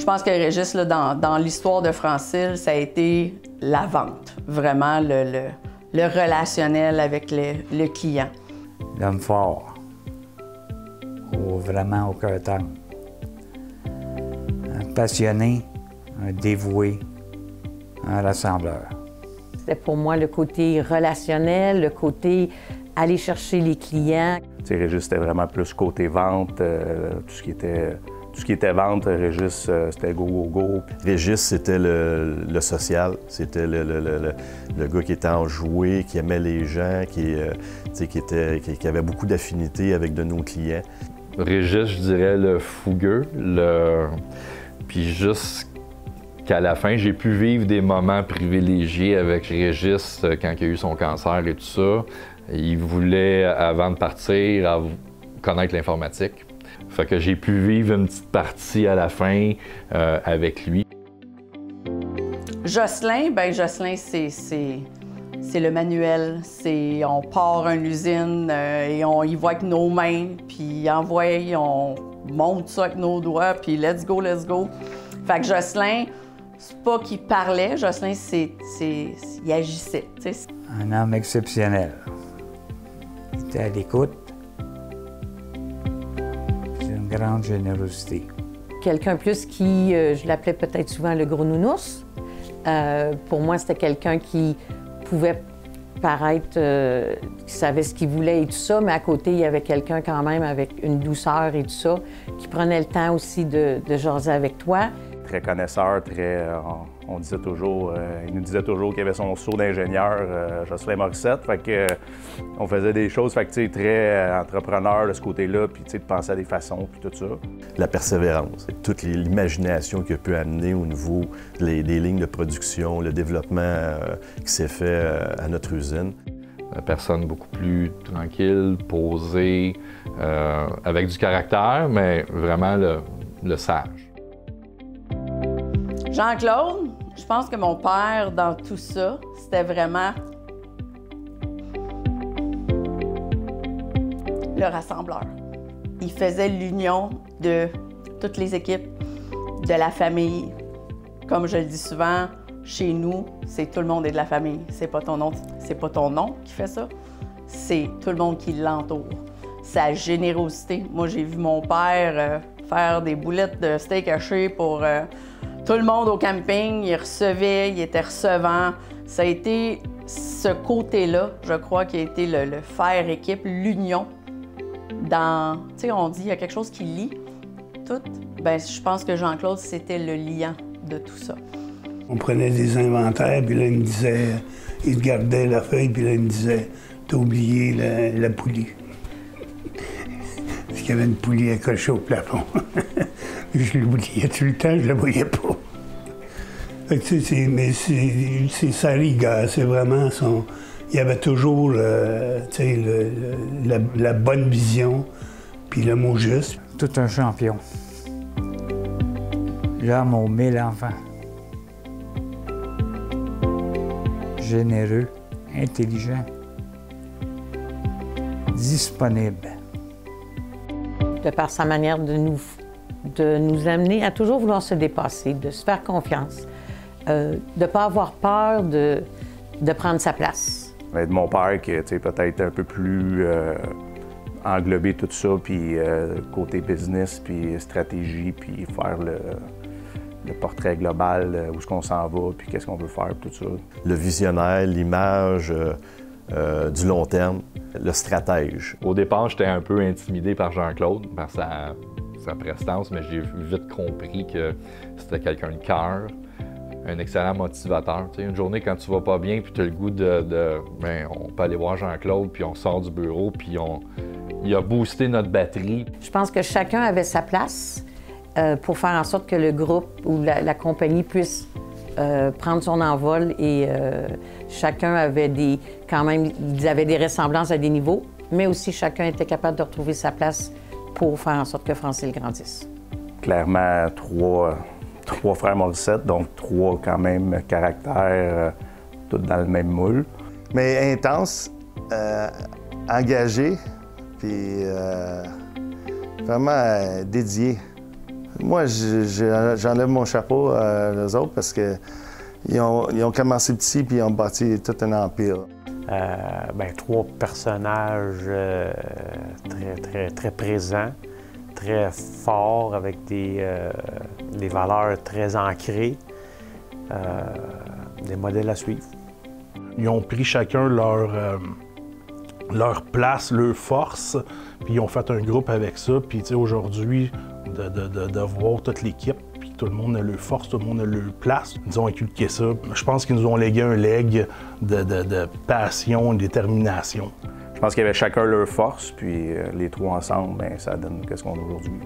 pense que Régis, là, dans l'histoire de Francil, ça a été la vente, vraiment le relationnel avec le client. L'homme fort, vraiment au cœur tendre. Un passionné, un dévoué, un rassembleur. C'était pour moi le côté relationnel, le côté aller chercher les clients. T'sais, Régis, c'était vraiment plus côté vente, tout ce qui était vente, Régis, c'était go, go, go. Régis, c'était le social, c'était le gars qui était enjoué, qui aimait les gens, qui avait beaucoup d'affinités avec de nos clients. Régis, je dirais le fougueux, puis jusqu'à la fin, j'ai pu vivre des moments privilégiés avec Régis quand il a eu son cancer et tout ça. Il voulait, avant de partir, connaître l'informatique. Fait que j'ai pu vivre une petite partie à la fin avec lui. Jocelyn, c'est le manuel. On part une usine et on y voit avec nos mains, puis on monte ça avec nos doigts, puis let's go, let's go. Fait que Jocelyn, c'est pas qu'il parlait, Jocelyn, il agissait. T'sais. Un homme exceptionnel. Il était à l'écoute. Une grande générosité. Quelqu'un plus qui, je l'appelais peut-être souvent le gros nounours. Pour moi, c'était quelqu'un qui pouvait paraître, qui savait ce qu'il voulait et tout ça, mais à côté, il y avait quelqu'un quand même avec une douceur et tout ça, qui prenait le temps aussi de jaser avec toi. Très connaisseur, on disait toujours, il nous disait toujours qu'il avait son sceau d'ingénieur, Jocelyn Morissette. Fait que on faisait des choses, fait que très entrepreneur de ce côté-là, puis de penser à des façons, puis tout ça. La persévérance, toute l'imagination qu'il peut amener au niveau des lignes de production, le développement qui s'est fait à notre usine. Une personne beaucoup plus tranquille, posée, avec du caractère, mais vraiment le sage. Jean-Claude, je pense que mon père, dans tout ça, c'était vraiment le rassembleur. Il faisait l'union de toutes les équipes, de la famille. Comme je le dis souvent, chez nous, c'est tout le monde est de la famille. C'est pas ton nom qui fait ça, c'est tout le monde qui l'entoure. Sa générosité. Moi, j'ai vu mon père faire des boulettes de steak haché pour tout le monde au camping. Il recevait, il était recevant. Ça a été ce côté-là, je crois, qui a été le faire équipe, l'union. Tu sais, on dit, il y a quelque chose qui lie tout. Bien, je pense que Jean-Claude, c'était le liant de tout ça. On prenait des inventaires, puis là, il me disait, il gardait la feuille, puis là, il me disait, t'as oublié la poulie. Parce qu'il y avait une poulie accrochée au plafond. Je l'oubliais tout le temps, je la voyais pas. Fait que, mais c'est sa rigueur, c'est vraiment son... Il y avait toujours la bonne vision, puis le mot juste. Tout un champion. L'homme aux 1000 enfants. Généreux, intelligent, disponible. De par sa manière de nous amener à toujours vouloir se dépasser, de se faire confiance, de ne pas avoir peur de prendre sa place. De mon père qui est peut-être un peu plus englobé tout ça, puis côté business, puis stratégie, puis faire le portrait global, où est-ce qu'on s'en va, puis qu'est-ce qu'on veut faire, tout ça. Le visionnaire, l'image du long terme, le stratège. Au départ, j'étais un peu intimidé par Jean-Claude, par sa prestance, mais j'ai vite compris que c'était quelqu'un de cœur, un excellent motivateur. Tu sais, une journée, quand tu vas pas bien, puis tu as le goût ben, on peut aller voir Jean-Claude, puis on sort du bureau, puis il a boosté notre batterie. Je pense que chacun avait sa place pour faire en sorte que le groupe ou la compagnie puisse prendre son envol et chacun avait ils avaient des ressemblances à des niveaux, mais aussi chacun était capable de retrouver sa place pour faire en sorte que Francil grandisse. Clairement, trois frères Morissette, donc trois quand même caractères, tous dans le même moule. Mais intense, engagé, puis vraiment dédié Moi, j'enlève mon chapeau à eux autres parce qu'ils ont commencé petits puis ils ont bâti tout un empire. Trois personnages très présents, très forts, avec des valeurs très ancrées, des modèles à suivre. Ils ont pris chacun leur place, leur force, puis ils ont fait un groupe avec ça. Puis aujourd'hui, de voir toute l'équipe, puis tout le monde a leur force, tout le monde a leur place, ils ont inculqué ça. Je pense qu'ils nous ont légué un legs de passion, de détermination. Je pense qu'il y avait chacun leur force, puis les trois ensemble, ça donne ce qu'on a aujourd'hui.